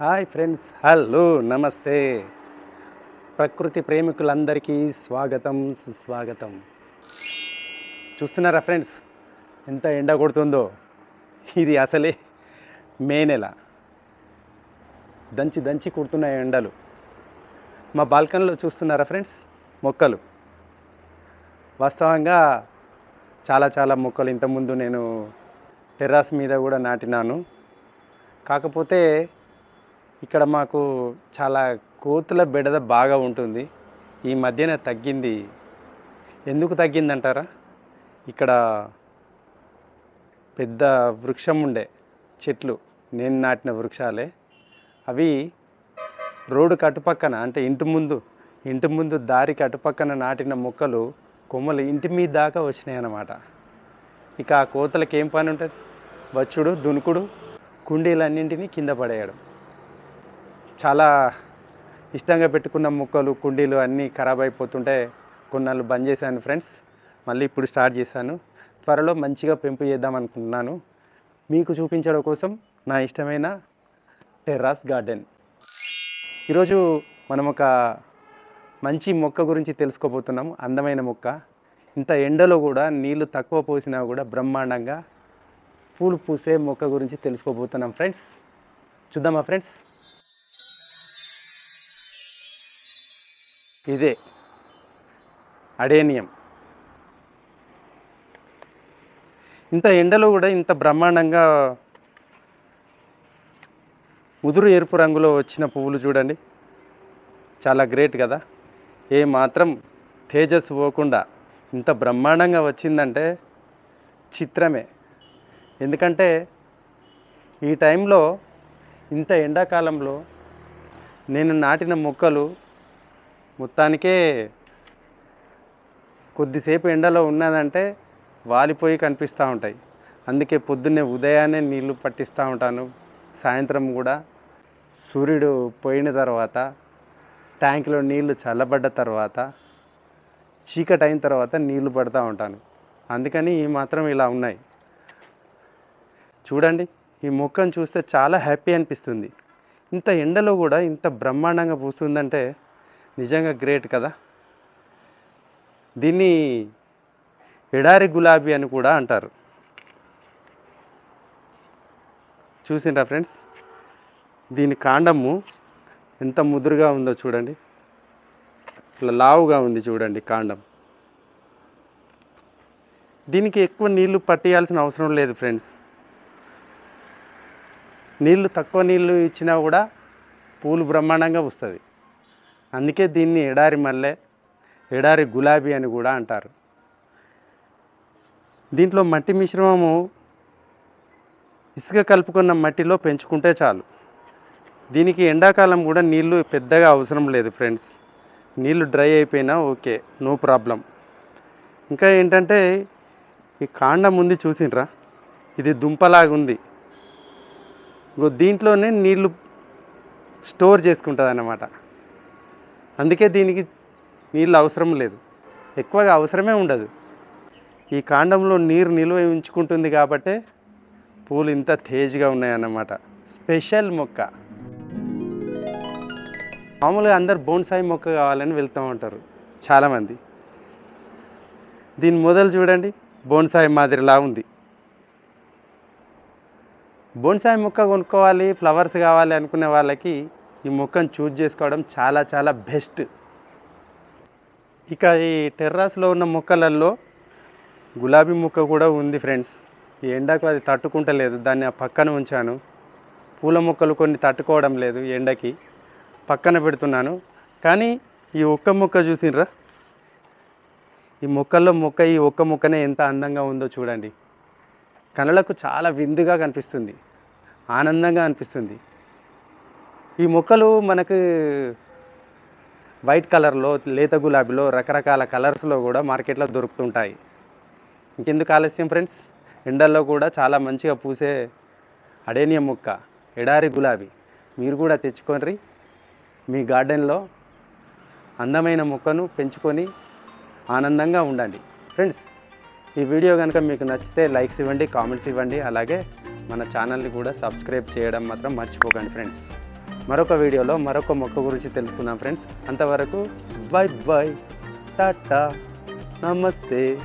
Hi friends, hello, నమస్తే. ప్రకృతి ప్రేమికులందరికీ స్వాగతం, సుస్వాగతం. చూస్తున్నారా ఫ్రెండ్స్, ఎంత ఎండ కొడుతుందో. ఇది అసలే మే నెల, దంచి దంచి కొడుతున్న ఎండలు. మా బాల్కనీలో చూస్తున్నారా ఫ్రెండ్స్, మొక్కలు. వాస్తవంగా చాలా మొక్కలు ఇంతకుముందు నేను టెర్రస్ మీద కూడా నాటినాను. కాకపోతే ఇక్కడ మాకు చాలా కోతుల బెడద బాగా ఉంటుంది. ఈ మధ్యన తగ్గింది. ఎందుకు తగ్గిందంటారా? ఇక్కడ పెద్ద వృక్షం ఉండే, చెట్లు నేను నాటిన వృక్షాలే అవి. రోడ్డు కట్టుపక్కన, అంటే ఇంటి ముందు దారికి అటుపక్కన నాటిన మొక్కలు కొమ్మలు ఇంటి మీద దాకా వచ్చినాయి అన్నమాట. ఇక ఆ కోతలకి ఏం పని ఉంటుంది? వచ్చుడు, దునుకుడు, కుండీలన్నింటినీ కింద పడేయడం. చాలా ఇష్టంగా పెట్టుకున్న మొక్కలు, కుండీలు అన్నీ ఖరాబ్ అయిపోతుంటే కొన్నాళ్ళు బంద్ చేశాను ఫ్రెండ్స్. మళ్ళీ ఇప్పుడు స్టార్ట్ చేశాను. త్వరలో మంచిగా పెంపు చేద్దాం అనుకుంటున్నాను, మీకు చూపించడం కోసం నా ఇష్టమైన టెర్రస్ గార్డెన్. ఈరోజు మనం ఒక మంచి మొక్క గురించి తెలుసుకోబోతున్నాము. అందమైన మొక్క. ఇంత ఎండలో కూడా నీళ్లు తక్కువ పోసినా కూడా బ్రహ్మాండంగా పూలు పూసే మొక్క గురించి తెలుసుకోబోతున్నాం ఫ్రెండ్స్. చూద్దామా ఫ్రెండ్స్? ఇదే అడేనియం. ఇంత ఎండలో కూడా ఇంత బ్రహ్మాండంగా ముదురు ఎరుపు రంగులో వచ్చిన పువ్వులు చూడండి, చాలా గ్రేట్ కదా. ఏ మాత్రం తేజస్సు పోకుండా ఇంత బ్రహ్మాండంగా వచ్చిందంటే చిత్రమే. ఎందుకంటే ఈ టైంలో, ఇంత ఎండాకాలంలో నేను నాటిన మొక్కలు మొత్తానికే కొద్దిసేపు ఎండలో ఉన్నదంటే వాలిపోయి కనిపిస్తూ ఉంటాయి. అందుకే పొద్దున్నే ఉదయాన్నే నీళ్లు పట్టిస్తూ ఉంటాను. సాయంత్రం కూడా సూర్యుడు పోయిన తర్వాత, ట్యాంకులో నీళ్లు చల్లబడ్డ తర్వాత, చీకటి అయిన తర్వాత నీళ్లు పడుతూ ఉంటాను. అందుకని ఈ మాత్రం ఇలా ఉన్నాయి. చూడండి, ఈ మొక్కను చూస్తే చాలా హ్యాపీ అనిపిస్తుంది. ఇంత ఎండలో కూడా ఇంత బ్రహ్మాండంగా పూస్తుందంటే నిజంగా గ్రేట్ కదా. దీన్ని ఎడారి గులాబీ అని కూడా అంటారు. చూసిండ్రా ఫ్రెండ్స్, దీని కాండము ఎంత ముదురుగా ఉందో చూడండి. ఇట్లా లావుగా ఉంది చూడండి కాండం. దీనికి ఎక్కువ నీళ్లు పట్టేయాల్సిన అవసరం లేదు ఫ్రెండ్స్. తక్కువ నీళ్లు ఇచ్చినా కూడా పూలు బ్రహ్మాండంగా వస్తుంది. అందుకే దీన్ని ఎడారి మల్లె, ఎడారి గులాబీ అని కూడా అంటారు. దీంట్లో మట్టి మిశ్రమము ఇసుక కలుపుకున్న మట్టిలో పెంచుకుంటే చాలు. దీనికి ఎండాకాలం కూడా నీళ్లు పెద్దగా అవసరం లేదు ఫ్రెండ్స్. నీళ్లు డ్రై అయిపోయినా ఓకే, నో ప్రాబ్లం. ఇంకా ఏంటంటే ఈ కాండం ఉంది చూసిండ్రా, ఇది దుంపలాగా ఉంది. దీంట్లోనే నీళ్లు స్టోర్ చేసుకుంటుంది అన్నమాట. అందుకే దీనికి నీళ్ళు అవసరం లేదు, ఎక్కువగా అవసరమే ఉండదు. ఈ కాండంలో నీరు నిల్వ ఉంచుకుంటుంది కాబట్టి పూలు ఇంత తేజ్గా ఉన్నాయన్నమాట. స్పెషల్ మొక్క. మామూలుగా అందరు బోన్సాయి మొక్క కావాలని వెళ్తూ ఉంటారు చాలామంది. దీని మొదలు చూడండి, బోన్సాయి మాదిరిలా ఉంది. బోన్సాయి మొక్క కొనుక్కోవాలి, ఫ్లవర్స్ కావాలి అనుకునే వాళ్ళకి ఈ మొక్కను చూజ్ చేసుకోవడం చాలా బెస్ట్. ఇక ఈ టెర్రస్లో ఉన్న మొక్కలలో గులాబీ మొక్క కూడా ఉంది ఫ్రెండ్స్. ఈ ఎండకు అది తట్టుకుంటలేదు, దాన్ని ఆ పక్కన ఉంచాను. పూల మొక్కలు కొన్ని తట్టుకోవడం లేదు ఎండకి, పక్కన పెడుతున్నాను. కానీ ఈ ఒక్క మొక్క చూసినరా, ఈ మొక్కల్లో ఈ ఒక్క మొక్కనే ఎంత అందంగా ఉందో చూడండి. కళ్ళకు చాలా విందుగా కనిపిస్తుంది, ఆనందంగా అనిపిస్తుంది. ఈ మొక్కలు మనకు వైట్ కలర్లో, లేత గులాబీలో, రకరకాల కలర్స్లో కూడా మార్కెట్లో దొరుకుతుంటాయి. ఇంకెందుకు ఆలస్యం ఫ్రెండ్స్, ఎండల్లో కూడా చాలా మంచిగా పూసే అడేనియం మొక్క, ఎడారి గులాబీ మీరు కూడా తెచ్చుకొని మీ గార్డెన్లో అందమైన మొక్కను పెంచుకొని ఆనందంగా ఉండండి ఫ్రెండ్స్. ఈ వీడియో కనుక మీకు నచ్చితే లైక్స్ ఇవ్వండి, కామెంట్స్ ఇవ్వండి. అలాగే మన ఛానల్ని కూడా సబ్స్క్రైబ్ చేయడం మాత్రం మర్చిపోకండి ఫ్రెండ్స్. మరొక వీడియోలో మరొక మొక్క గురించి తెలుసుకుందాం ఫ్రెండ్స్. అంతవరకు బాయ్ బాయ్, టాటా, నమస్తే.